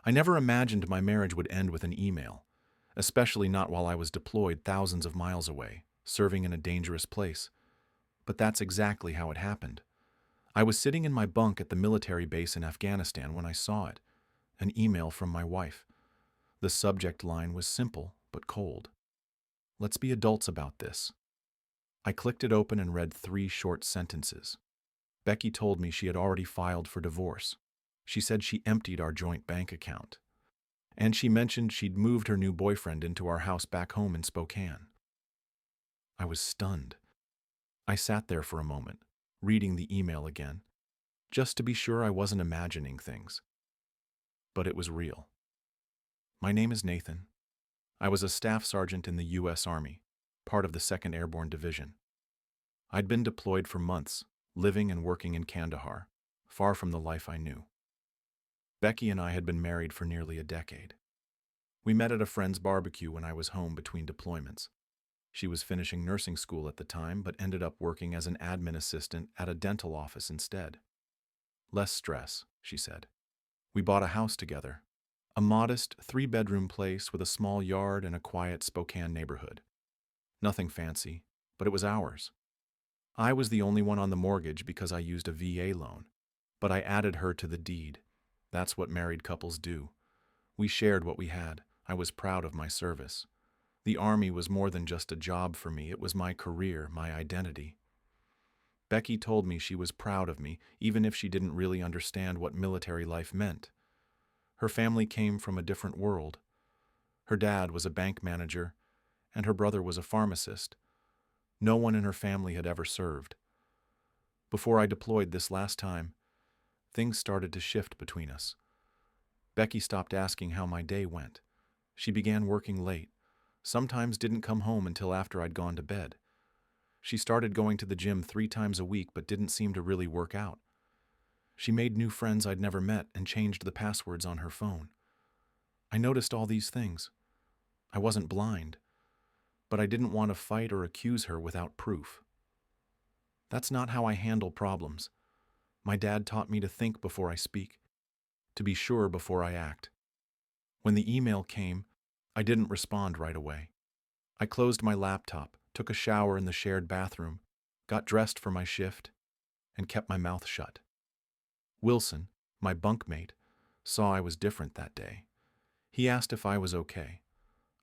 I never imagined my marriage would end with an email, especially not while I was deployed thousands of miles away, serving in a dangerous place. But that's exactly how it happened. I was sitting in my bunk at the military base in Afghanistan when I saw it, an email from my wife. The subject line was simple but cold. "Let's be adults about this." I clicked it open and read 3 short sentences. Becky told me she had already filed for divorce. She said she emptied our joint bank account. And she mentioned she'd moved her new boyfriend into our house back home in Spokane. I was stunned. I sat there for a moment, reading the email again, just to be sure I wasn't imagining things. But it was real. "My name is Nathan. I was a staff sergeant in the U.S. Army, part of the 2nd Airborne Division. I'd been deployed for months, living and working in Kandahar, far from the life I knew. Becky and I had been married for nearly a decade. We met at a friend's barbecue when I was home between deployments. She was finishing nursing school at the time, but ended up working as an admin assistant at a dental office instead. Less stress, she said. We bought a house together, a modest 3-bedroom place with a small yard and a quiet Spokane neighborhood. Nothing fancy, but it was ours. I was the only one on the mortgage because I used a VA loan, but I added her to the deed. That's what married couples do. We shared what we had. I was proud of my service. The Army was more than just a job for me. It was my career, my identity. Becky told me she was proud of me, even if she didn't really understand what military life meant. Her family came from a different world. Her dad was a bank manager, and her brother was a pharmacist. No one in her family had ever served. Before I deployed this last time, things started to shift between us. Becky stopped asking how my day went. She began working late, sometimes didn't come home until after I'd gone to bed. She started going to the gym 3 times a week but didn't seem to really work out. She made new friends I'd never met and changed the passwords on her phone. I noticed all these things. I wasn't blind, but I didn't want to fight or accuse her without proof. That's not how I handle problems. My dad taught me to think before I speak, to be sure before I act. When the email came, I didn't respond right away. I closed my laptop, took a shower in the shared bathroom, got dressed for my shift, and kept my mouth shut. Wilson, my bunkmate, saw I was different that day. He asked if I was okay.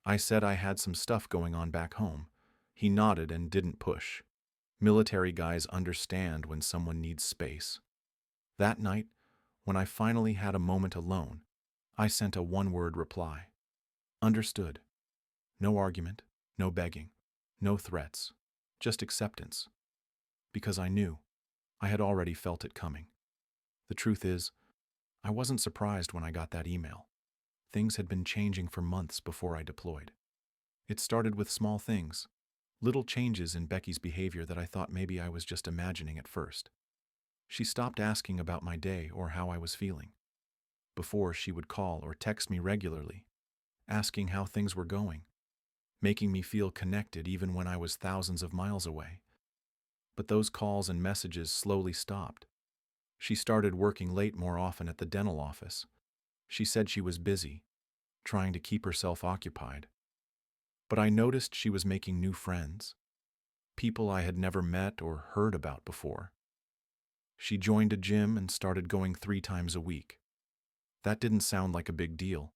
I said I had some stuff going on back home. He nodded and didn't push. Military guys understand when someone needs space. That night, when I finally had a moment alone, I sent a 1-word reply. Understood. No argument, no begging, no threats, just acceptance. Because I knew. I had already felt it coming. The truth is, I wasn't surprised when I got that email. Things had been changing for months before I deployed. It started with small things, little changes in Becky's behavior that I thought maybe I was just imagining at first. She stopped asking about my day or how I was feeling. Before, she would call or text me regularly, asking how things were going, making me feel connected even when I was thousands of miles away. But those calls and messages slowly stopped. She started working late more often at the dental office. She said she was busy, trying to keep herself occupied. But I noticed she was making new friends, people I had never met or heard about before. She joined a gym and started going 3 times a week. That didn't sound like a big deal,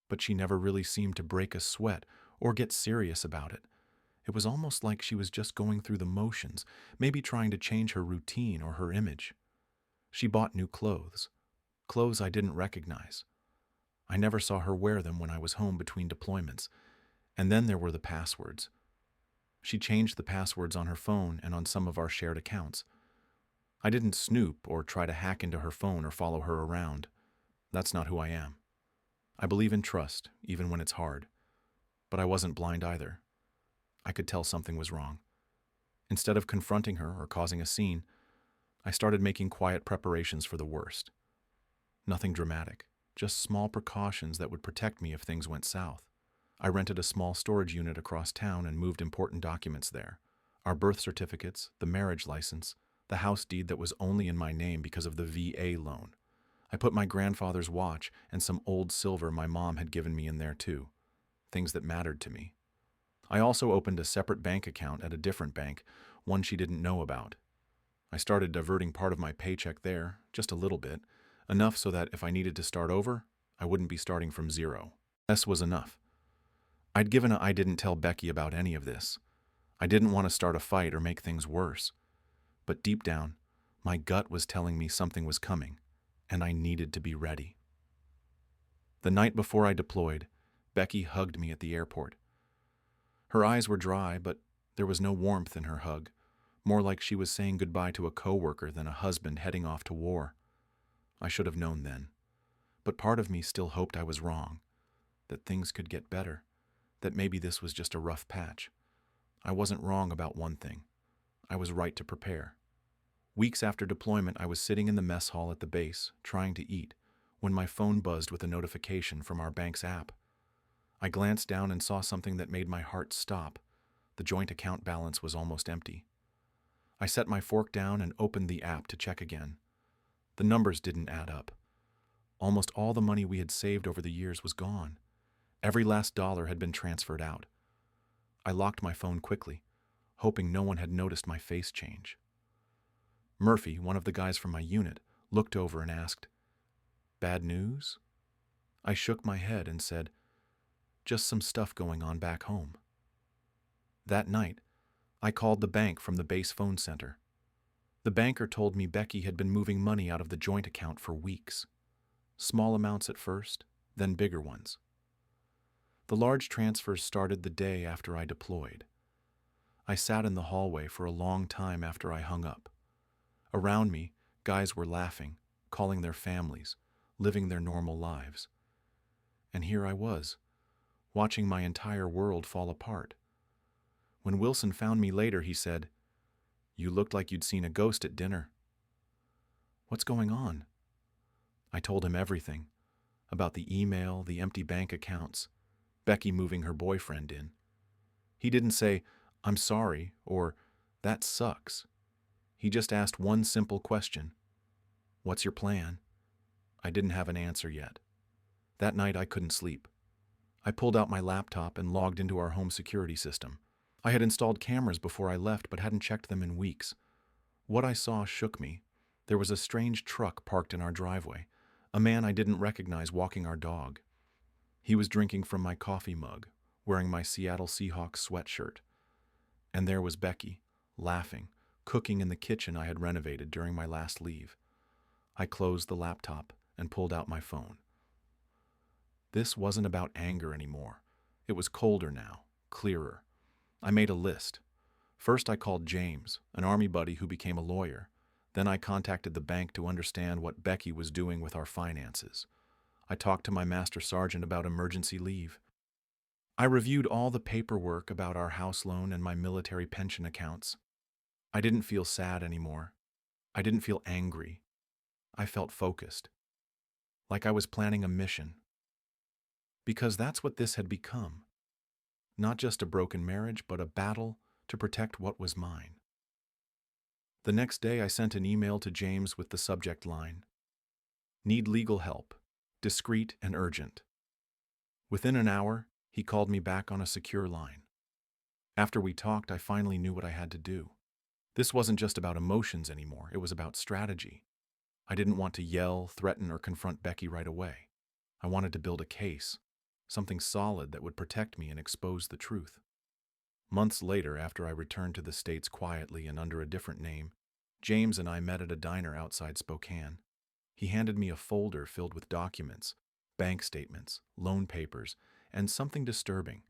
but she never really seemed to break a sweat or get serious about it. It was almost like she was just going through the motions, maybe trying to change her routine or her image. She bought new clothes I didn't recognize. I never saw her wear them when I was home between deployments. And then there were the passwords. She changed the passwords on her phone and on some of our shared accounts. I didn't snoop or try to hack into her phone or follow her around. That's not who I am. I believe in trust, even when it's hard. But I wasn't blind either. I could tell something was wrong. Instead of confronting her or causing a scene, I started making quiet preparations for the worst. Nothing dramatic, just small precautions that would protect me if things went south. I rented a small storage unit across town and moved important documents there. Our birth certificates, the marriage license, the house deed that was only in my name because of the VA loan. I put my grandfather's watch and some old silver my mom had given me in there too, things that mattered to me. I also opened a separate bank account at a different bank, one she didn't know about. I started diverting part of my paycheck there, just a little bit, enough so that if I needed to start over, I wouldn't be starting from zero. This was enough. I didn't tell Becky about any of this. I didn't want to start a fight or make things worse. But deep down, my gut was telling me something was coming, and I needed to be ready. The night before I deployed, Becky hugged me at the airport. Her eyes were dry, but there was no warmth in her hug, more like she was saying goodbye to a coworker than a husband heading off to war. I should have known then, but part of me still hoped I was wrong, that things could get better, that maybe this was just a rough patch. I wasn't wrong about one thing. I was right to prepare. Weeks after deployment, I was sitting in the mess hall at the base, trying to eat, when my phone buzzed with a notification from our bank's app. I glanced down and saw something that made my heart stop. The joint account balance was almost empty. I set my fork down and opened the app to check again. The numbers didn't add up. Almost all the money we had saved over the years was gone. Every last dollar had been transferred out. I locked my phone quickly, hoping no one had noticed my face change. Murphy, one of the guys from my unit, looked over and asked, "Bad news?" I shook my head and said, "Just some stuff going on back home." That night, I called the bank from the base phone center. The banker told me Becky had been moving money out of the joint account for weeks. Small amounts at first, then bigger ones. The large transfers started the day after I deployed. I sat in the hallway for a long time after I hung up. Around me, guys were laughing, calling their families, living their normal lives. And here I was, watching my entire world fall apart. When Wilson found me later, he said, "You looked like you'd seen a ghost at dinner." "What's going on?" I told him everything, about the email, the empty bank accounts, Becky moving her boyfriend in. He didn't say, "I'm sorry," or "That sucks." He just asked one simple question. "What's your plan?" I didn't have an answer yet. That night I couldn't sleep. I pulled out my laptop and logged into our home security system. I had installed cameras before I left but hadn't checked them in weeks. What I saw shook me. There was a strange truck parked in our driveway, a man I didn't recognize walking our dog. He was drinking from my coffee mug, wearing my Seattle Seahawks sweatshirt. And there was Becky, laughing, cooking in the kitchen I had renovated during my last leave. I closed the laptop and pulled out my phone. This wasn't about anger anymore. It was colder now, clearer. I made a list. First I called James, an army buddy who became a lawyer. Then I contacted the bank to understand what Becky was doing with our finances. I talked to my master sergeant about emergency leave. I reviewed all the paperwork about our house loan and my military pension accounts. I didn't feel sad anymore. I didn't feel angry. I felt focused, like I was planning a mission. Because that's what this had become. Not just a broken marriage, but a battle to protect what was mine. The next day I sent an email to James with the subject line, "Need legal help, discreet and urgent." Within an hour, he called me back on a secure line. After we talked, I finally knew what I had to do. This wasn't just about emotions anymore, it was about strategy. I didn't want to yell, threaten, or confront Becky right away. I wanted to build a case, something solid that would protect me and expose the truth. Months later, after I returned to the States quietly and under a different name, James and I met at a diner outside Spokane. He handed me a folder filled with documents, bank statements, loan papers, and something disturbing,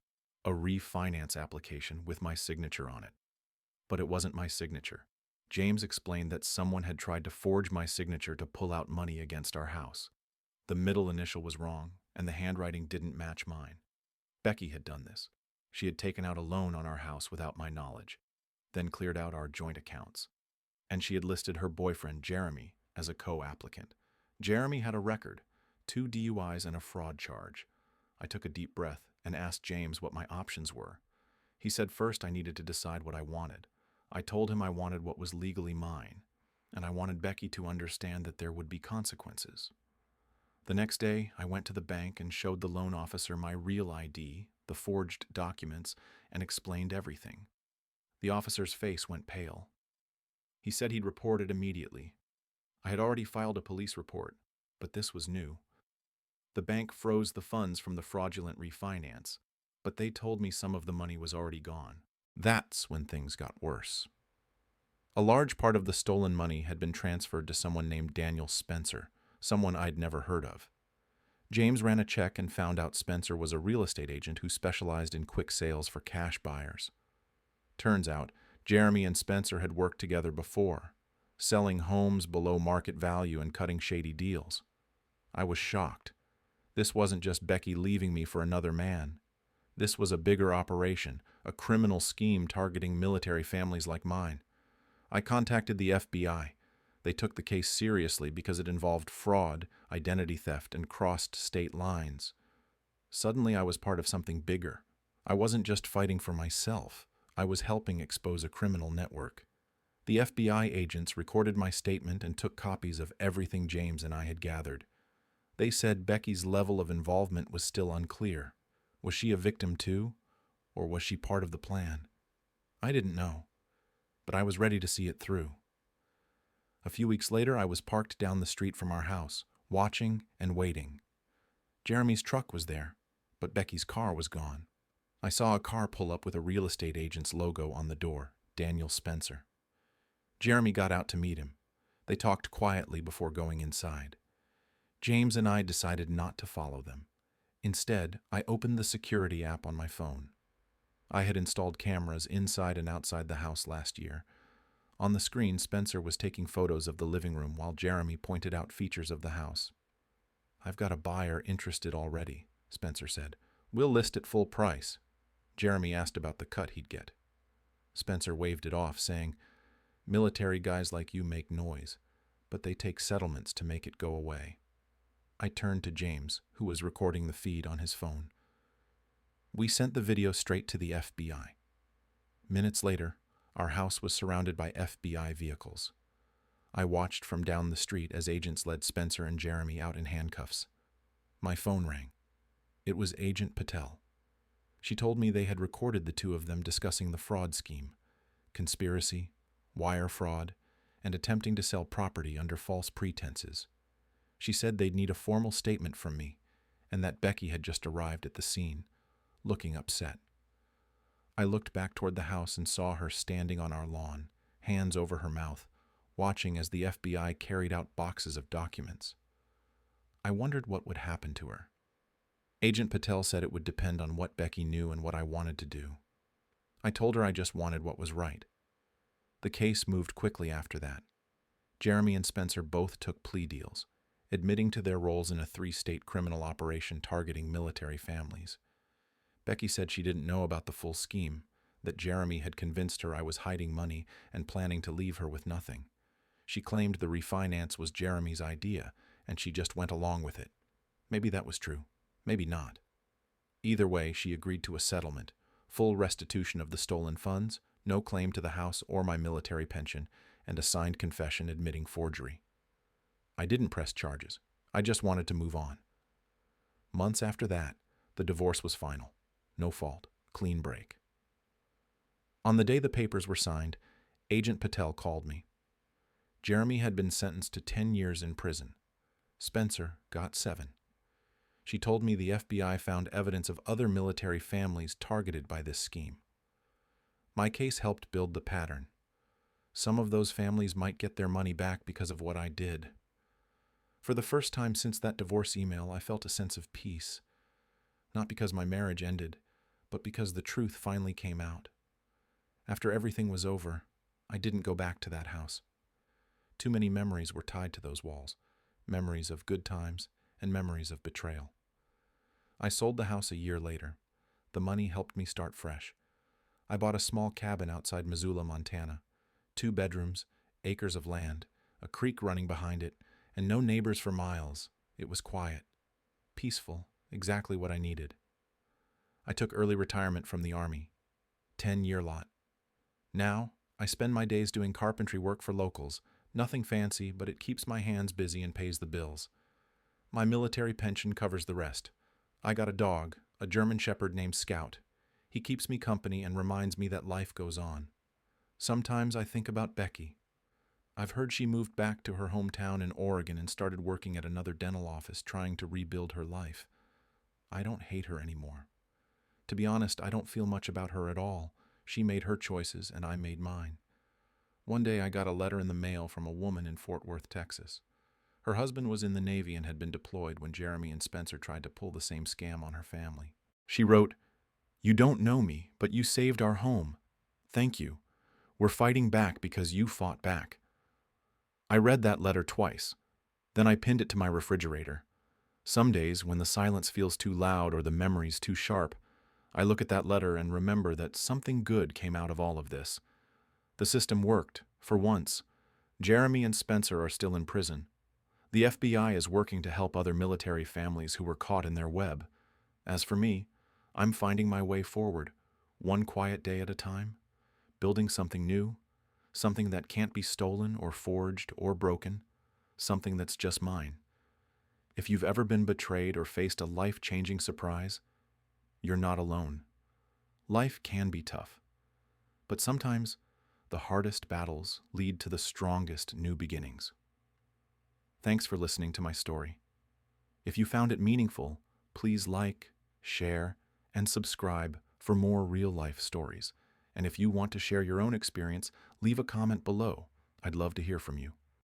a refinance application with my signature on it. But it wasn't my signature. James explained that someone had tried to forge my signature to pull out money against our house. The middle initial was wrong, and the handwriting didn't match mine. Becky had done this. She had taken out a loan on our house without my knowledge, then cleared out our joint accounts. And she had listed her boyfriend, Jeremy, as a co-applicant. Jeremy had a record, 2 DUIs and a fraud charge. I took a deep breath and asked James what my options were. He said first I needed to decide what I wanted. I told him I wanted what was legally mine, and I wanted Becky to understand that there would be consequences. The next day, I went to the bank and showed the loan officer my real ID, the forged documents, and explained everything. The officer's face went pale. He said he'd report it immediately. I had already filed a police report, but this was new. The bank froze the funds from the fraudulent refinance, but they told me some of the money was already gone. That's when things got worse. A large part of the stolen money had been transferred to someone named Daniel Spencer, someone I'd never heard of. James ran a check and found out Spencer was a real estate agent who specialized in quick sales for cash buyers. Turns out, Jeremy and Spencer had worked together before, selling homes below market value and cutting shady deals. I was shocked. This wasn't just Becky leaving me for another man. This was a bigger operation, a criminal scheme targeting military families like mine. I contacted the FBI. They took the case seriously because it involved fraud, identity theft, and crossed state lines. Suddenly I was part of something bigger. I wasn't just fighting for myself. I was helping expose a criminal network. The FBI agents recorded my statement and took copies of everything James and I had gathered. They said Becky's level of involvement was still unclear. Was she a victim too? Or was she part of the plan? I didn't know, but I was ready to see it through. A few weeks later, I was parked down the street from our house, watching and waiting. Jeremy's truck was there, but Becky's car was gone. I saw a car pull up with a real estate agent's logo on the door, Daniel Spencer. Jeremy got out to meet him. They talked quietly before going inside. James and I decided not to follow them. Instead, I opened the security app on my phone. I had installed cameras inside and outside the house last year. On the screen, Spencer was taking photos of the living room while Jeremy pointed out features of the house. "I've got a buyer interested already," Spencer said. "We'll list at full price." Jeremy asked about the cut he'd get. Spencer waved it off, saying, "Military guys like you make noise, but they take settlements to make it go away." I turned to James, who was recording the feed on his phone. We sent the video straight to the FBI. Minutes later, our house was surrounded by FBI vehicles. I watched from down the street as agents led Spencer and Jeremy out in handcuffs. My phone rang. It was Agent Patel. She told me they had recorded the two of them discussing the fraud scheme, conspiracy, wire fraud, and attempting to sell property under false pretenses. She said they'd need a formal statement from me, and that Becky had just arrived at the scene, looking upset. I looked back toward the house and saw her standing on our lawn, hands over her mouth, watching as the FBI carried out boxes of documents. I wondered what would happen to her. Agent Patel said it would depend on what Becky knew and what I wanted to do. I told her I just wanted what was right. The case moved quickly after that. Jeremy and Spencer both took plea deals, admitting to their roles in a 3-state criminal operation targeting military families. Becky said she didn't know about the full scheme, that Jeremy had convinced her I was hiding money and planning to leave her with nothing. She claimed the refinance was Jeremy's idea, and she just went along with it. Maybe that was true. Maybe not. Either way, she agreed to a settlement, full restitution of the stolen funds, no claim to the house or my military pension, and a signed confession admitting forgery. I didn't press charges. I just wanted to move on. Months after that, the divorce was final. No fault. Clean break. On the day the papers were signed, Agent Patel called me. Jeremy had been sentenced to 10 years in prison. Spencer got 7. She told me the FBI found evidence of other military families targeted by this scheme. My case helped build the pattern. Some of those families might get their money back because of what I did. For the first time since that divorce email, I felt a sense of peace. Not because my marriage ended, but because the truth finally came out. After everything was over, I didn't go back to that house. Too many memories were tied to those walls, memories of good times and memories of betrayal. I sold the house a year later. The money helped me start fresh. I bought a small cabin outside Missoula, Montana. 2 bedrooms, acres of land, a creek running behind it, and no neighbors for miles. It was quiet, peaceful, exactly what I needed. I took early retirement from the Army. 10-year lot. Now, I spend my days doing carpentry work for locals. Nothing fancy, but it keeps my hands busy and pays the bills. My military pension covers the rest. I got a dog, a German Shepherd named Scout. He keeps me company and reminds me that life goes on. Sometimes I think about Becky. I've heard she moved back to her hometown in Oregon and started working at another dental office trying to rebuild her life. I don't hate her anymore. To be honest, I don't feel much about her at all. She made her choices and I made mine. One day I got a letter in the mail from a woman in Fort Worth, Texas. Her husband was in the Navy and had been deployed when Jeremy and Spencer tried to pull the same scam on her family. She wrote, "You don't know me, but you saved our home. Thank you. We're fighting back because you fought back." I read that letter twice. Then I pinned it to my refrigerator. Some days, when the silence feels too loud or the memories too sharp, I look at that letter and remember that something good came out of all of this. The system worked, for once. Jeremy and Spencer are still in prison. The FBI is working to help other military families who were caught in their web. As for me, I'm finding my way forward, one quiet day at a time, building something new, something that can't be stolen or forged or broken, something that's just mine. If you've ever been betrayed or faced a life-changing surprise, you're not alone. Life can be tough, but sometimes the hardest battles lead to the strongest new beginnings. Thanks for listening to my story. If you found it meaningful, please like, share, and subscribe for more real-life stories. And if you want to share your own experience, leave a comment below. I'd love to hear from you.